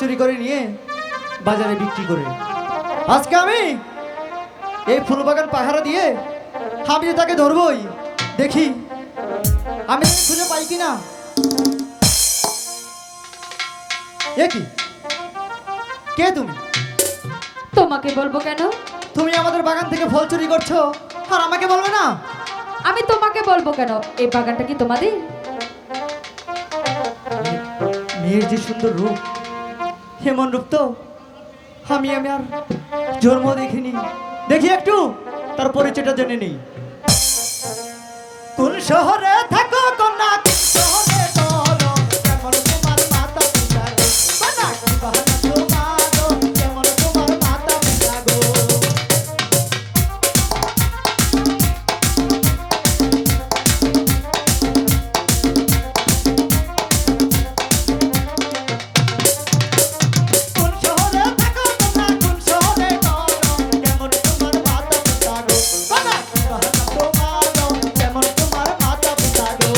চুরি করে নিয়ে বাজারে বিক্রি করে। আজকে আমি এই ফুল বাগান পাহারা দিয়ে আমি যে তাকে ধরবই, দেখি আমি তাকে খুঁজে পাই কিনা। এ কি, কে তুমি? তোমাকে বলবো কেন? তুমি আমাদের বাগান থেকে ফল চুরি করছো আর আমাকে বলবে না? আমি তোমাকে বলবো কেন? এই বাগানটা কি তোমাদের? মেয়ের যে সুন্দর রূপ, হেমন রূপ তো আমি আর জন্ম দেখিনি। দেখি একটু তার পরিচয়টা জেনে নেই। কোন শহরে থাকো কন্যা, কোন শহরে বলো, কেমন তোমার মাতা পিতা গো, বানা কি বাহানা তোমার গো, কেমন তোমার মাতা পিতা গো। কোন শহরে থাকো কন্যা, কোন শহরে বলো, কেমন তোমার মাতা পিতা গো, বানা কি বাহানা তোমার গো, কেমন তোমার মাতা পিতা গো।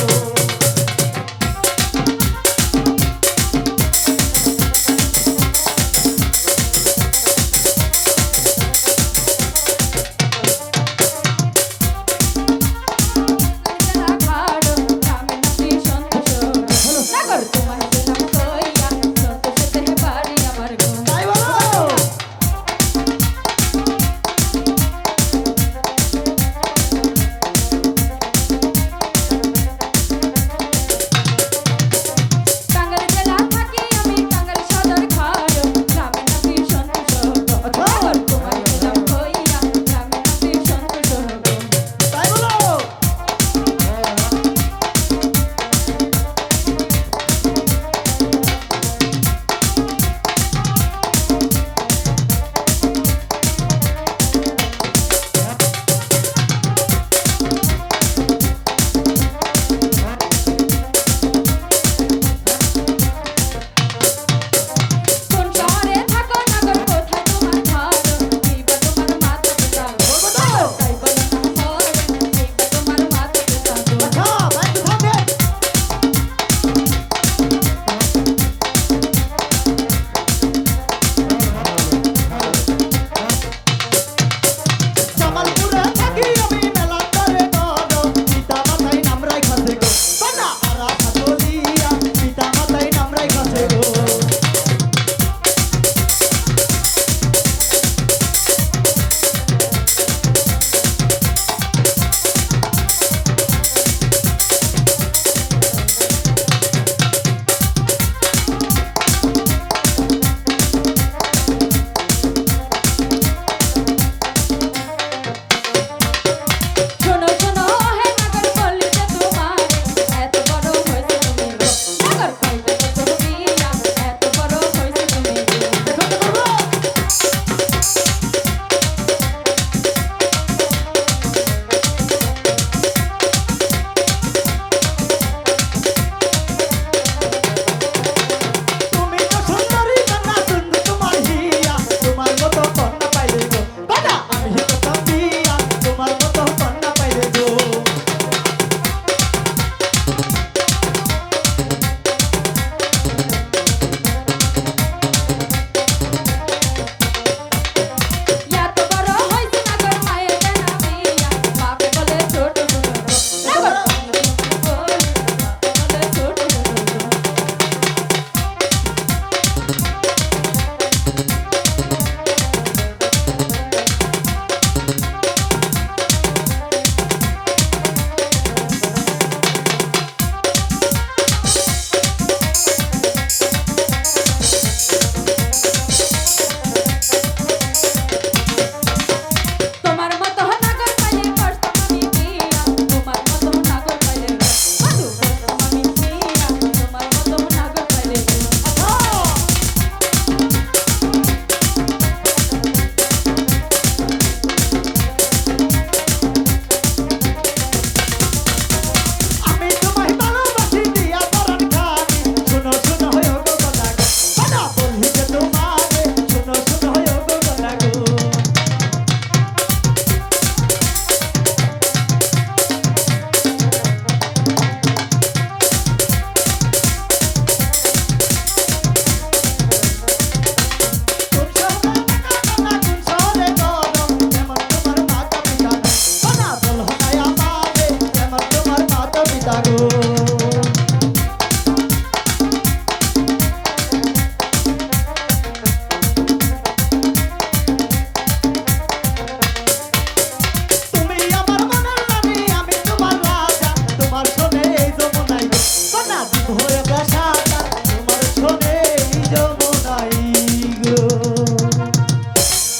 সীতা গো